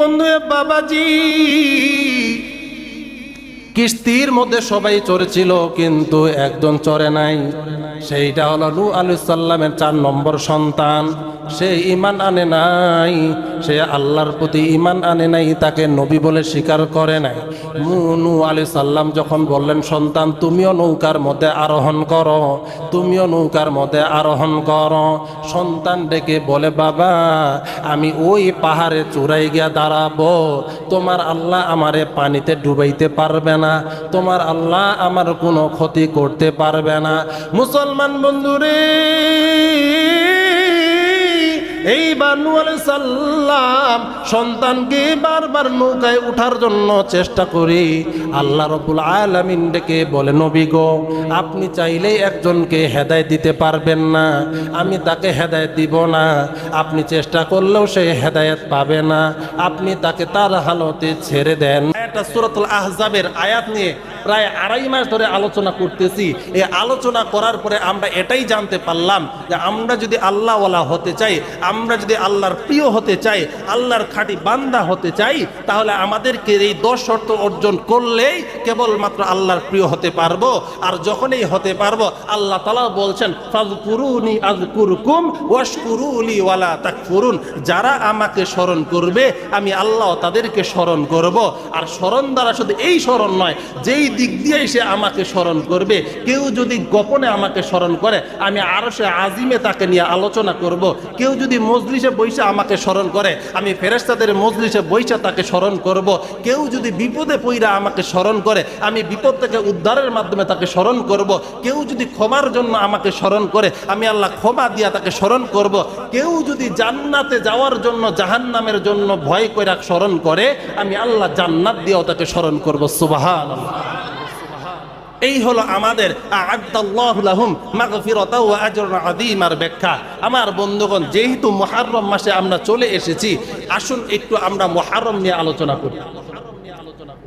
বন্ধু বাবাজি, কিস্তির মধ্যে সবাই চড়েছিল কিন্তু একজন চড়ে নাই। সেইটা হলো নূহ আলাইহিস সালামের 4 নম্বর সন্তান। সে ঈমান আনে নাই, সে আল্লাহর প্রতি ঈমান আনে নাই, তাকে নবী বলে স্বীকার করে নাই। নূহ আলাইহিস সালাম যখন বললেন, সন্তান তুমিও নৌকার মধ্যে আরোহণ করো, তুমিও নৌকার মধ্যে আরোহণ করো, সন্তান ডেকে বলে, বাবা আমি ওই পাহাড়ে চূড়ায় গিয়া দাঁড়াবো, তোমার আল্লাহ আমারে পানিতে ডুবাইতে পারবে না, তোমার আল্লাহ আমার কোনো ক্ষতি করতে পারবে না। মুসলমান বন্ধুরে, এইবার নূহ আলাইহিস সালাম সন্তানকে বারবার নৌকায় উঠার জন্য চেষ্টা করি, আল্লাহ রাব্বুল আলামিন ডেকে বলে, নবী গো আপনি চাইলেই একজনকে হেদায়েত দিতে পারবেন না, আমি তাকে হেদায়েত দিব না, আপনি চেষ্টা করলেও সে হেদায়েত পাবে না, আপনি তাকে তার হালতে ছেড়ে দেন। এটা সূরাতুল আহজাবের আয়াত নিয়ে প্রায় 2.5 মাস ধরে আলোচনা করতেছি। এই আলোচনা করার পরে আমরা এটাই জানতে পারলাম যে আমরা যদি আল্লাহওয়ালা হতে চাই, আমরা যদি আল্লাহর প্রিয় হতে চাই, আল্লাহর খাঁটি বান্দা হতে চাই, তাহলে আমাদেরকে এই 10 শর্ত অর্জন করলেই কেবলমাত্র আল্লাহর প্রিয় হতে পারবো। আর যখনই হতে পারবো, আল্লাহ তাআলা বলছেন, ফাযকুরুনি আযকুরকুম ওয়াশকুরুলি ওয়ালা তাকফুরুন, যারা আমাকে স্মরণ করবে আমি আল্লাহ তাদেরকে স্মরণ করব। আর স্মরণ দ্বারা শুধু এই স্মরণ নয়, যেই দিক দিয়ে সে আমাকে স্মরণ করবে, কেউ যদি গোপনে আমাকে স্মরণ করে আমি আরশে আজিমে তাকে নিয়ে আলোচনা করব। কেউ যদি মজলিসে বইসা আমাকে স্মরণ করে আমি ফেরেশতাদের মজলিসে বইসা তাকে স্মরণ করব। কেউ যদি বিপদে পইরা আমাকে স্মরণ করে আমি বিপদ থেকে উদ্ধারের মাধ্যমে তাকে স্মরণ করব। কেউ যদি ক্ষমার জন্য আমাকে স্মরণ করে আমি আল্লাহ ক্ষমা দিয়া তাকে স্মরণ করব। কেউ যদি জান্নাতে যাওয়ার জন্য জাহান্নামের জন্য ভয় কইরা স্মরণ করে আমি আল্লাহ জান্নাত দিয়েও তাকে স্মরণ করব। সুবহানাল্লাহ। এই হলো আমাদের আ'আদ্দাল্লাহু লাহুম মাগফিরাতাও ওয়া আজরুন আযীমার ব্যাখ্যা। আমার বন্ধুগণ, যেহেতু মুহররম মাসে আমরা চলে এসেছি, আসুন একটু আমরা মুহররম নিয়ে আলোচনা করি।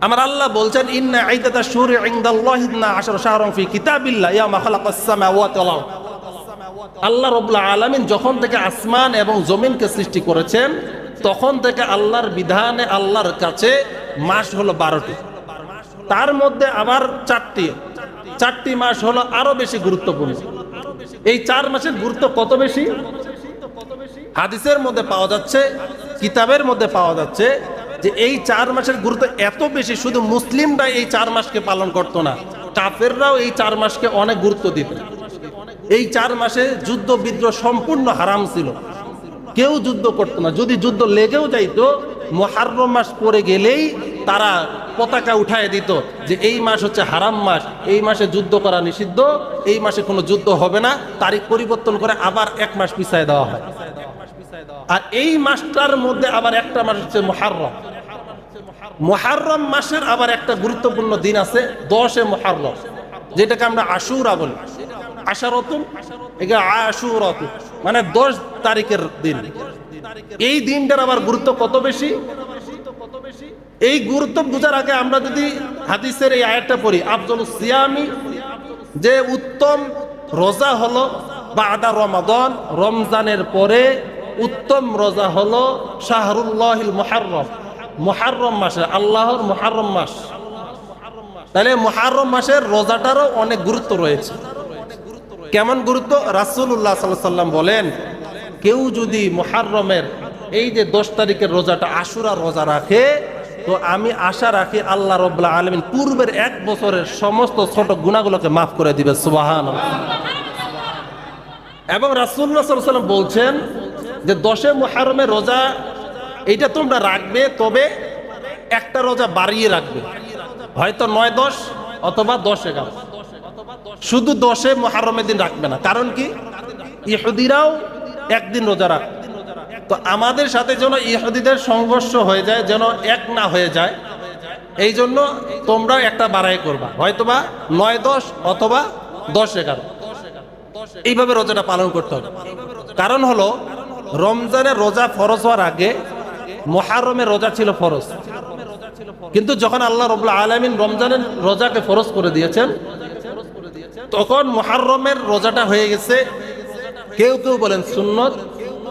আমার আল্লাহ বলছেন, ইন্না ইদ্দাতাশ শুহুরি ইনদাল্লাহি 12 শাহরান ফি কিতাবিল্লাহ ইয়ামা খালাকাস সামাওয়াতি ওয়াল আরদ। আল্লাহ রাব্বুল আলামিন যখন থেকে আসমান এবং জমিনকে সৃষ্টি করেছেন, তখন থেকে আল্লাহর বিধানে আল্লাহর কাছে মাস হলো 12টি। তার মধ্যে আবার 4টি মাস হলো আরো বেশি গুরুত্বপূর্ণ। এই 4 মাসের গুরুত্ব কত বেশি? হাদিসের মধ্যে পাওয়া যাচ্ছে, কিতাবের মধ্যে পাওয়া যাচ্ছে যে এই 4 মাসের গুরুত্ব এত বেশি, শুধু মুসলিমরা এই 4 মাসকে পালন করতো না, কাফেররাও এই 4 মাসকে অনেক গুরুত্ব দিত। এই 4 মাসে যুদ্ধ বিদ্রোহ সম্পূর্ণ হারাম ছিল, কেউ যুদ্ধ করতো না। যদি যুদ্ধ লেগেও যাইতো, মুহররম মাস পড়ে গেলেই তারা পতাকা উঠায় দিত যে এই মাস হচ্ছে হারাম মাস, এই মাসে যুদ্ধ করা নিষিদ্ধ, এই মাসে কোনো যুদ্ধ হবে না। তারিখ পরিবর্তন করে আবার 1 মাস পিছায় দেওয়া হয়। আর এই মাসটার মধ্যে আবার একটা মাস হচ্ছে মুহররম। মুহররম মাসের আবার একটা গুরুত্বপূর্ণ দিন আছে 10 মুহররম, যেটাকে আমরা আশুরা বলি। আশারাতুন, এটা আশুরাতুন মানে 10 তারিখের দিন। এই দিনটার আবার গুরুত্ব কত বেশি? এই গুরুত্ব বোঝার আগে আমরা যদি হাদিসের এই আয়াতটা পড়ি, আফজালুস সিয়ামি, যে উত্তম রোজা হলো বাদা রমাদান, রমজানের পরে উত্তম রোজা হলো শাহরুল্লাহিল মুহররম, মুহররম মাসে, আল্লাহর মুহররম মাস। তাহলে মুহররম মাসের রোজাটারও অনেক গুরুত্ব রয়েছে। কেমন গুরুত্ব? রাসূলুল্লাহ সাল্লাল্লাহু আলাইহি ওয়াসাল্লাম বলেন, কেউ যদি মুহররমের এই যে 10 তারিখের রোজাটা, আশুরা রোজা রাখে, তো আমি আশা রাখি আল্লাহ রাব্বুল আলামিন পূর্বের 1 বছরের সমস্ত ছোট গুনাহগুলোকে মাফ করে দিবে। সুবহানাল্লাহ। এবং রাসূলুল্লাহ সাল্লাল্লাহু আলাইহি ওয়াসাল্লাম বলছেন যে 10 মুহররমের রোজা এইটা তোমরা রাখবে, তবে একটা রোজা বাড়িয়ে রাখবে, হয়তো 9-10 অথবা 10-11, শুধু 10 মুহররমের দিন রাখবে না। কারণ কি? ইহুদিরাও একদিন রোজা রাখে। তো আমাদের সাথে যেন ইহুদিদের সংঘর্ষ হয়ে যায়, যেন এক না হয়ে যায়, এই জন্য তোমরা একটা বাড়াই করবা, হয়তোবা 9-10 অথবা 10-11, এইভাবে রোজাটা পালন করতে হবে। কারণ হলো রমজানের রোজা ফরজ হওয়ার আগে মুহররমের রোজা ছিল ফরজ, কিন্তু যখন আল্লাহ রাব্বুল আলামিন রমজানের রোজাকে ফরজ করে দিয়েছেন, তখন মুহররমের রোজাটা হয়ে গেছে, কেউ কেউ বলেন সুন্নত,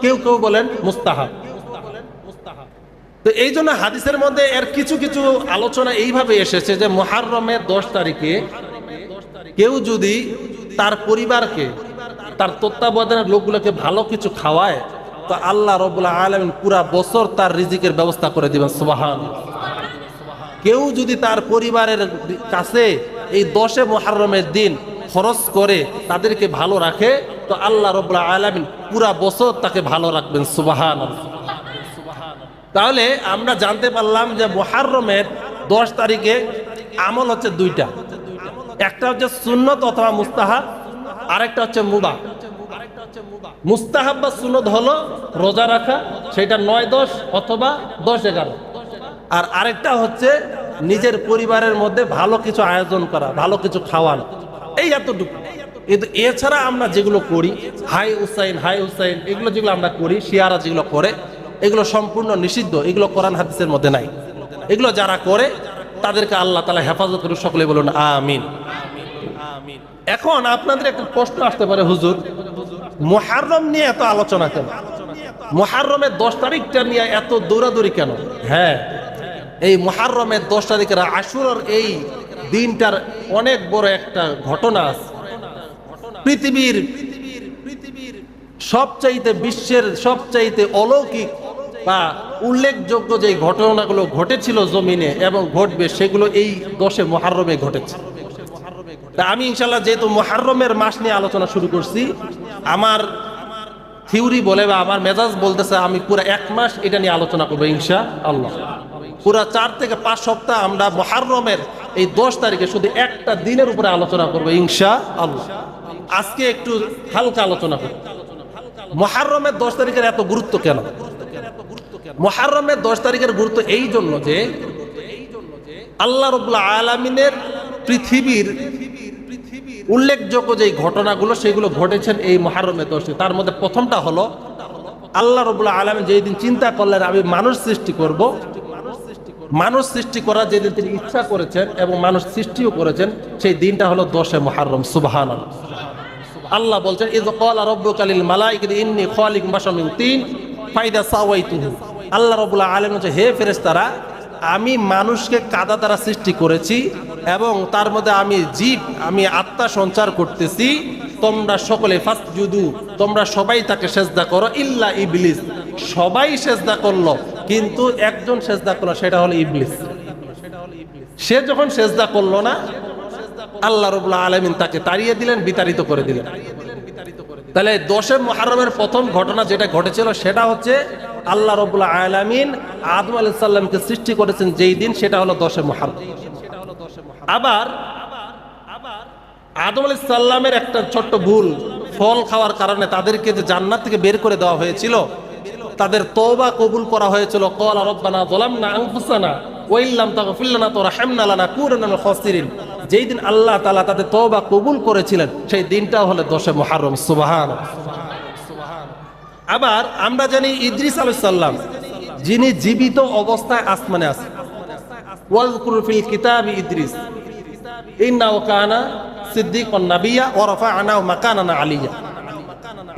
কেউ কেউ বলেন মুস্তাহাব। তো এই জন্য হাদিসের মধ্যে এর কিছু কিছু আলোচনা এইভাবে এসেছে যে মুহররমের 10 তারিখে কেউ যদি তার পরিবারকে, তার তত্ত্বাবধানের লোকগুলোকে ভালো কিছু খাওয়ায়, তো আল্লাহ রাব্বুল আলামিন পুরা বছর তার রিজিকের ব্যবস্থা করে দিবেন। সুবহানাল্লাহ। কেউ যদি তার পরিবারের কাছে এই 10 মুহররমের দিন খরচ করে তাদেরকে ভালো রাখে, তো আল্লাহ রাব্বুল আলামিন পুরা বছর তাকে ভালো রাখবেন। সুবহানাল্লাহ। তাহলে আমরা জানতে পারলাম যে মুহররমের 10 তারিখে আমল হচ্ছে দুইটা, একটা হচ্ছে সুন্নত অথবা মুস্তাহাব, আরেকটা হচ্ছে মুবাহ। মুস্তাহাব বা সুন্নত হলো রোজা রাখা, সেটা 9-10 অথবা 10-11, আর আরেকটা হচ্ছে নিজের পরিবারের মধ্যে ভালো কিছু আয়োজন করা, ভালো কিছু খাওয়ানো, এই এতটুকু। কিন্তু এছাড়া আমরা যেগুলো করি, হাই হুসাইন এগুলো যেগুলো আমরা করি, শিয়ারা যেগুলো করে, এগুলো সম্পূর্ণ নিষিদ্ধ, এগুলো কোরআন হাদিসের মধ্যে নাই। এগুলো যারা করে তাদেরকে আল্লাহ তাআলা হেফাজত করুন, সকলে বলুন আমিন। এখন আপনাদের একটা প্রশ্ন আসতে পারে, হুজুর মুহররম নিয়ে এত আলোচনা কেন? মুহররমের 10 তারিখটা নিয়ে এত দৌড়াদৌড়ি কেন? হ্যাঁ, এই মুহররমের 10 তারিখের আশুরার এই দিনটার অনেক বড় একটা ঘটনা আছে। পৃথিবীর সবচাইতে, বিশ্বের সবচাইতে অলৌকিক বা উল্লেখযোগ্য যে ঘটনাগুলো ঘটেছিল জমিনে এবং ঘটবে, সেগুলো এই 10 মুহররমে ঘটেছে। তা আমি ইনশাল্লাহ যেহেতু মুহররমের মাস নিয়ে আলোচনা শুরু করছি, আমার থিওরি বলে বা আমার মেজাজ বলতেছে আমি পুরো 1 মাস এটা নিয়ে আলোচনা করবো ইনশাআল্লাহ। পুরো 4 থেকে 5 সপ্তাহ আমরা মুহররমের এই 10 তারিখে শুধু একটা দিনের উপরে আলোচনা করবো ইনশাআল্লাহ। আজকে একটু হালকা আলোচনা করব। মুহররমের 10 তারিখের এত গুরুত্ব কেন? মুহররমের 10 তারিখের গুরুত্ব এই জন্য যে আল্লাহ রাব্বুল আলামিনের পৃথিবীর উল্লেখযোগ্য যে ঘটনাগুলো সেগুলো ঘটেছেন এই মুহররমের 10। তার মধ্যে প্রথমটা হলো আল্লাহ রাব্বুল আলামিন যেই দিন চিন্তা করলেন আমি মানুষ সৃষ্টি করব, মানুষ সৃষ্টি করার যেদিন তিনি ইচ্ছা করেছেন এবং মানুষ সৃষ্টিও করেছেন, সেই দিনটা হলো 10 মুহররম। সুবহানাল্লাহ। আল্লাহ বলছেন ইয ক্বালা রাব্বুকা লিল মালাইকাতি ইন্নী খালিকুম বাশারাম মিন তিন ফাইদা সাওয়াইতুহু। আল্লাহ রাব্বুল আলামিন বলছেন হে ফেরেশতারা, আমি মানুষকে কাদা দ্বারা সৃষ্টি করেছি এবং তার মধ্যে আমি আত্মা সঞ্চার করতেছি, তোমরা সকলে ফাসজুদু, তোমরা সবাই তাকে সেজদা করো, ইল্লা ইবলিস। সবাই সেজদা করলো কিন্তু একজন সেজদা করলো, সেটা হলো ইবলিস। সে যখন সেজদা করলো না, আল্লাহ রাব্বুল আলামিন তাকে তাড়িয়ে দিলেন, বিতাড়িত করে দিলেন। তাহলে 10 মুহররমের প্রথম ঘটনা যেটা ঘটেছিল সেটা হচ্ছে আল্লাহ রাব্বুল আলামিন আদম আলাইহিস সালামকে সৃষ্টি করেছেন যেই দিন, সেটা হলো 10 মুহররম। আবার আদম আলাইহিস সালামের একটা ছোট্ট ভুল, ফল খাওয়ার কারণে তাদেরকে যে জান্নাত থেকে বের করে দেওয়া হয়েছিল, তাদের তওবা কবুল করা হয়েছিল। ক্বালা রাব্বানা যালামনা আনফুসানা ওয়া ইল্লাম তাগফির লানা ওয়া তারহামনা লানাকুনান্না মিনাল খাসিরিন। যেই দিন আল্লাহ তাআলা তাদের তওবা কবুল করেছিলেন, সেই দিনটা হলো 10 মুহররম। সুবহানাল্লাহ। আবার আমরা জানি ইদ্রিস আলাইহিস সালাম, যিনি জীবিত অবস্থায় আসমানে আছেন, ওয়াজকুর ফিল কিতাবি ইদ্রিস ইন্নাহু কানা সিদ্দিকান নাবিয়্যা ওয়া রাফা'নাহু মাকানান আলিয়্যা।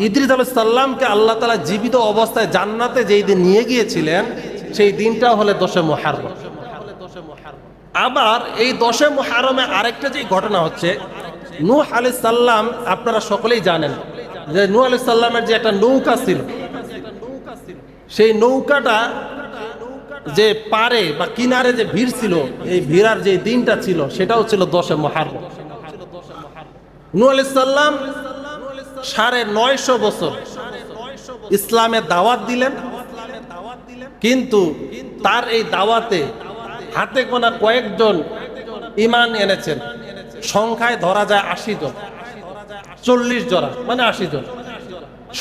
ইদ্রিস আলাইহিস সালামকে আল্লাহ তাআলা জীবিত অবস্থায় জান্নাতে যেই দিন নিয়ে গিয়েছিলেন, সেই দিনটা হলো 10 মুহররম। আবার এই 10 মুহররমে আরেকটা যে ঘটনা হচ্ছে, নূহ আলাইহিস সালাম, আপনারা সকলেই জানেন যে নূহ আলাইহিস সালামের যে একটা নৌকা ছিল, সেই নৌকাটা যে পারে বা কিনারে যে ভিড় ছিল, এই ভিড়ার যে দিনটা ছিল সেটাও ছিল 10 মুহররম। নূহ আলাইহিস সালাম 950 বছর ইসলামের দাওয়াত দিলেন, কিন্তু তার এই দাওয়াতে হাতে গোনা কয়েকজন ঈমান এনেছেন। সংখ্যায় ধরা যায় 80 জন, 40 জোড়া মানে 80 জন।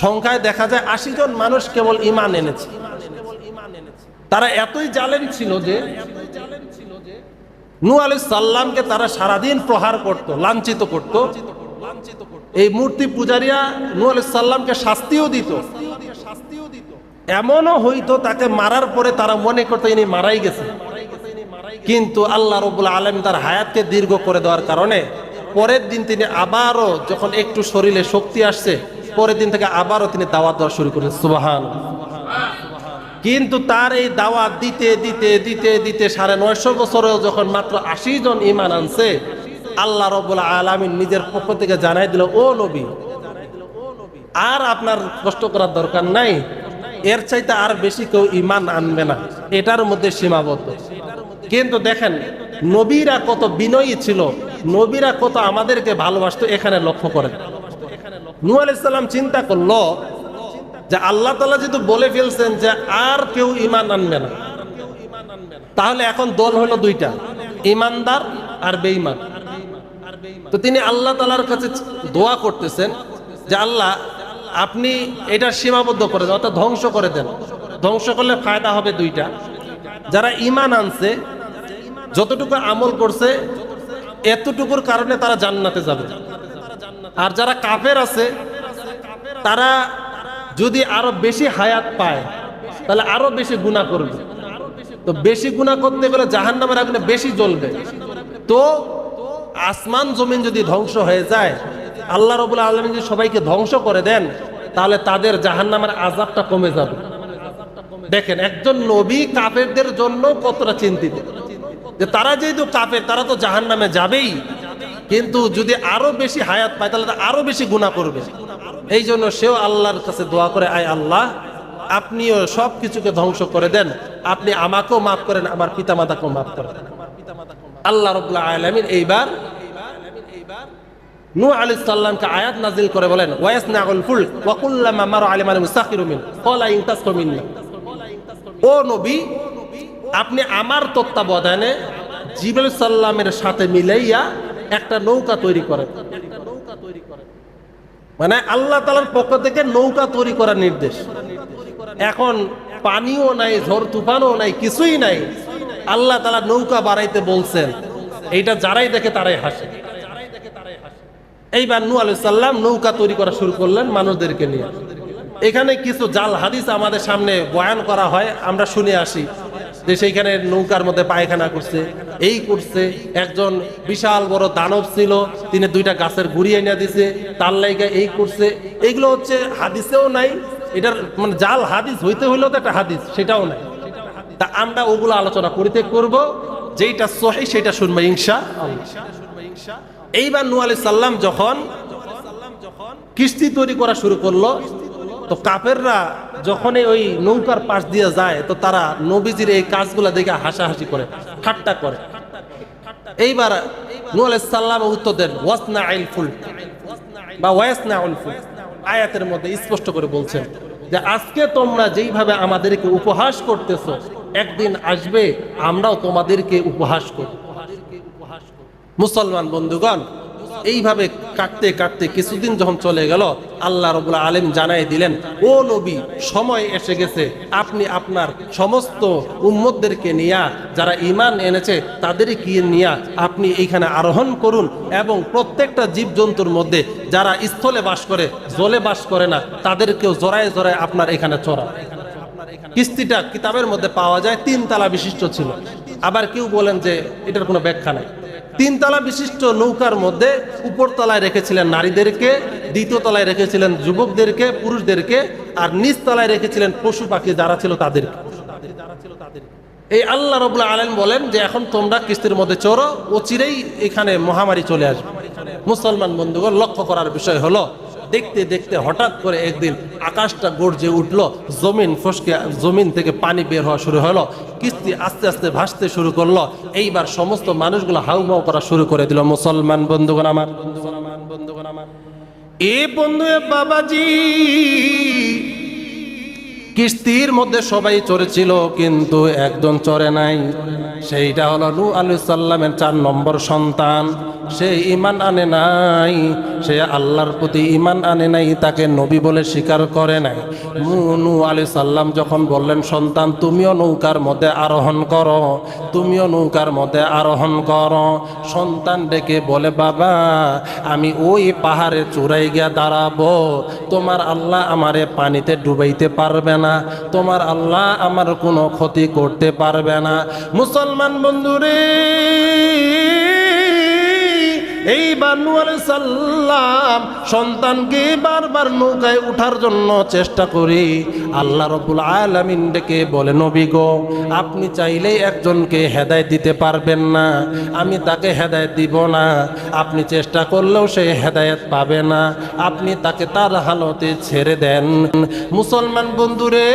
সংখ্যায় দেখা যায় 80 জন মানুষ কেবল ঈমান এনেছে। তারা এতই জালেম ছিল যে নূহ আলাইহিস সালামকে তারা সারাদিন প্রহার করত, লাঞ্ছিত করত। এই মূর্তি পূজারীরা নূহ আলাইহিস সালামকে শাস্তিও দিত। এমনও হইতো তাকে মারার পরে তারা মনে করতো ইনি মারাই গেছে, কিন্তু আল্লাহ রাব্বুল আলামিন তার হায়াতকে দীর্ঘ করে দেওয়ার কারণে পরের দিন তিনি আবারও, যখন একটু শরীরে শক্তি আসছে, পরের দিন থেকে আবারও তিনি দাওয়াত দেওয়া শুরু করেন। সুবহানাল্লাহ। কিন্তু তার এই দাওয়াত দিতে দিতে দিতে দিতে 950 বছরেও যখন মাত্র 80 জন ঈমান আনছে, আল্লাহ রাব্বুল আলামিন নিজের পক্ষ থেকে জানাই দিল, ও নবী, আর আপনার কষ্ট করার দরকার নাই, এর চাইতে আর বেশি কেউ ঈমান আনবে না, এটার মধ্যে সীমাবদ্ধ। কিন্তু দেখেন নবীরা কত বিনয়ী ছিল, নবীরা কত আমাদেরকে ভালোবাসতো, এখানে লক্ষ্য করেন। নূহ আলাইহিস সালাম চিন্তা করলো যে আল্লাহ তাআলা যেহেতু বলে ফেলছেন যে আর কেউ ঈমান আনবে না, তাহলে এখন দল হলো দুইটা, ঈমানদার আর বেঈমান। তো তিনি আল্লাহ তাআলার কাছে দোয়া করতেছেন যে আল্লাহ আপনি এটা সীমাবদ্ধ করে দেন, অর্থাৎ ধ্বংস করে দেন। ধ্বংস করলে ফায়দা হবে দুইটা, যারা ঈমান আনছে, যতটুকু আমল করছে এতটুকুর কারণে তারা জান্নাতে যাবে, আর যারা কাফের আছে তারা যদি আরো বেশি হায়াত পায় তাহলে আরো বেশি গুনাহ করবে। তো বেশি গুনাহ করতে গেলে জাহান্নামের আগুনে বেশি জ্বলবে। তো আসমান জমিন যদি ধ্বংস হয়ে যায়, আল্লাহ রাব্বুল আলামিন যদি সবাইকে ধ্বংস করে দেন, তাহলে তাদের জাহান্নামের আযাবটা কমে যাবে। দেখেন একজন নবী কাফেরদের জন্য কতটা চিন্তিত, যে তারা যেহেতু কাফের তারা তো জাহান্নামে যাবেই, কিন্তু যদি আরো বেশি হায়াত পায় তাহলে আরো বেশি গুনাহ করবে। এই জন্য সেও আল্লাহর কাছে দোয়া করে, আয় আল্লাহ আপনিও সব কিছুকে ধ্বংস করে দেন, আপনি আমাকেও মাফ করেন, আমার পিতামাতাকেও মাফ করেন। আল্লাহ রাব্বুল আলামিন এইবার নূহ আলাইহিস সালামকে আয়াত নাজিল করে বলেন, ওয়াসনাউল ফুলক ওয়া কুল্লামা মারা আলাইহি মান মুস্তাখিরু মিন ক্বালা ইন তাসখু মিন্না। ও নবী, আপনি আমার তত্ত্বাবধানে জিবরাইল সাল্লামের সাথে মিলাইয়া একটা নৌকা তৈরি করেন। মানে আল্লাহ তাআলার পক্ষ থেকে নৌকা তৈরি করার নির্দেশ। এখন পানিও নাই, ঝড় তুফানও নাই, কিছুই নাই, আল্লাহ তাআলা নৌকা বানাইতে বলছেন। এইটা যারাই দেখে তারাই হাসে। এইবার নূহ আলাইহিস সালাম নৌকা তৈরি করা শুরু করলেন মানুষদেরকে নিয়ে। এখানে কিছু জাল হাদিস আমাদের সামনে বয়ান করা হয়, আমরা শুনে আসি যে সেইখানে নৌকার মধ্যে পায়খানা করছে, এই করছে, একজন বিশাল বড় দানব ছিল, তিনি দুইটা গাছের গুড়ি এনে দিছে, তার লাইগা এই করছে। এগুলো হচ্ছে হাদিসেও নাই, এটার মানে জাল হাদিস হইতে হইলেও তো একটা হাদিস, সেটাও নাই। তা আমরা ওগুলো আলোচনা করিতে করব, যেটা সহিহ সেটা শুনবো ইনশাআল্লাহ। এইবার নূহ আলাইহিস সালাম যখন কিস্তি তৈরি করা শুরু করলো, তো কাফেররা যখনই ওই নৌকার পাশ দিয়ে যায়, তো তারা নবীজির এই কাজগুলা দেখে হাসাহাসি করে, ঠাট্টা করে। এইবার নূহ আলাইহিস সালাম উত্তর দেন, ওয়াসনাইল ফুলক বা ওয়াসনাউল ফুলক। আয়াতের মধ্যে স্পষ্ট করে বলছেন যে আজকে তোমরা যেইভাবে আমাদেরকে উপহাস করতেছো, একদিন আসবে আমরাও তোমাদেরকে উপহাস করব। মুসলমান বন্ধুগণ, এইভাবে কাটতে কাটতে কিছুদিন যখন চলে গেল, আল্লাহ রাব্বুল আলামিন জানাই দিলেন, ও নবী, সময় এসে গেছে, আপনি আপনার সমস্ত উম্মতদেরকে নিয়ে, যারা ঈমান এনেছে তাদেরকে নিয়ে আপনি এইখানে আরোহণ করুন, এবং প্রত্যেকটা জীবজন্তুর মধ্যে যারা স্থলে বাস করে, জলে বাস করে না, তাদেরকেও জড়ায় জড়ায় আপনার এখানে চড়ান। কিস্তিটা কিতাবের মধ্যে পাওয়া যায় 3 তলা বিশিষ্ট ছিল। আবার কেউ বলেন যে এটার কোনো ব্যাখ্যা নাই। 3 তলা বিশিষ্ট নৌকার মধ্যে উপর তলায় রেখেছিলেন নারীদেরকে, দ্বিতীয় তলায় রেখেছিলেন যুবকদেরকে, পুরুষদেরকে, আর নিচ তলায় রেখেছিলেন পশু পাখি যারা ছিল তাদেরকে। এই আল্লাহ রাব্বুল আলামিন বলেন যে এখন তোমরা কিস্তির মধ্যে চড়ো, অচিরেই এখানে মহামারী চলে আসবে। মুসলমান বন্ধুগণ, লক্ষ্য করার বিষয় হলো, দেখতে দেখতে হঠাৎ করে একদিন আকাশটা গর্জে উঠলো, জমিন ফসকে, জমিন থেকে পানি বের হওয়া শুরু হলো, কিস্তি আস্তে আস্তে ভাসতে শুরু করলো। এইবার সমস্ত মানুষগুলো হাউমাউ করা শুরু করে দিল। মুসলমান বন্ধুগণ আমার, এ বন্ধু বাবাজি, কিস্তির মধ্যে সবাই চড়েছিল, কিন্তু একজন চড়ে নাই। সেইটা হলো নূহ আলাইহিস সালামের 4 নম্বর সন্তান। সে ঈমান আনে নাই, সে আল্লাহর প্রতি ঈমান আনে নাই, তাকে নবী বলে স্বীকার করে নাই। নূহ আলাইহিস সালাম যখন বললেন, সন্তান তুমিও নৌকার মধ্যে আরোহণ করো, তুমিও নৌকার মধ্যে আরোহণ করো, সন্তান ডেকে বলে, বাবা আমি ওই পাহাড়ে চূড়ায় গিয়া দাঁড়াবো, তোমার আল্লাহ আমারে পানিতে ডুবাইতে পারবে না, তোমার আল্লাহ আমার কোনো ক্ষতি করতে পারবে না। মুসলমান বন্ধুরে, এইবার নূহ আলাইহিস সালাম সন্তানকে বারবার নৌকায় উঠার জন্য চেষ্টা করি আল্লাহ রাব্বুল আলামিন ডেকে বলে নবী গো আপনি চাইলেই একজনকে হেদায়েত দিতে পারবেন না আমি তাকে হেদায়েত দিব না আপনি চেষ্টা করলেও সে হেদায়েত পাবে না আপনি তাকে তার হালতে ছেড়ে দেন মুসলমান বন্ধুরে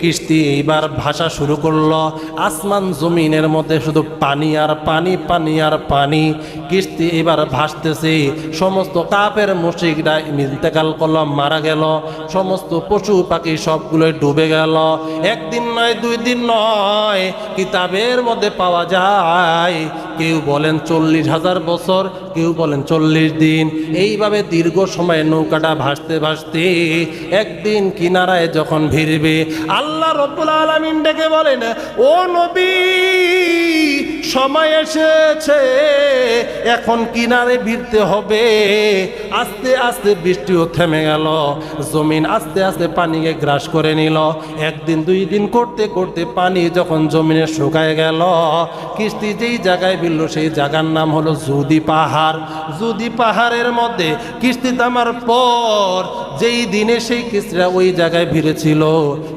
কিস্তি এইবার ভাষা শুরু করলো আসমান জমিনের মধ্যে শুধু পানি আর পানি পানি আর পানি কিস্তি এবার ভাসতেছে সমস্ত কাফের মুশরিকরা ইন্তেকাল করলো মারা গেল সমস্ত পশু পাখি সবগুলো ডুবে গেল একদিন নয় দুই দিন নয় কিতাবের মধ্যে পাওয়া যায় কেউ বলেন 40,000 বছর কেউ বলেন 40 দিন এইভাবে দীর্ঘ সময় নৌকাটা ভাসতে ভাসতে একদিন কিনারায় যখন ভিড়বে আল্লাহ রাব্বুল আলামিন ডেকে বলেন ও নবী সময় এসেছে এখন কিনারে ভিড়তে হবে আস্তে আস্তে বৃষ্টিও থেমে গেল জমিন আস্তে আস্তে পানিকে গ্রাস করে নিল একদিন দুই দিন করতে করতে পানি যখন জমিনে শুকায় গেল কিস্তি যেই জায়গায় ভিড়ল সেই জায়গার নাম হলো জুদি পাহাড় জুদি পাহাড়ের মধ্যে কিস্তি থামার পর যেই দিনে সেই কিস্তিরা ওই জায়গায় ভিড়েছিল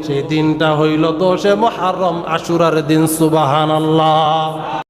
সেই দিনটা হইল 10 মুহররম আশুরার দিন সুবহানাল্লাহ।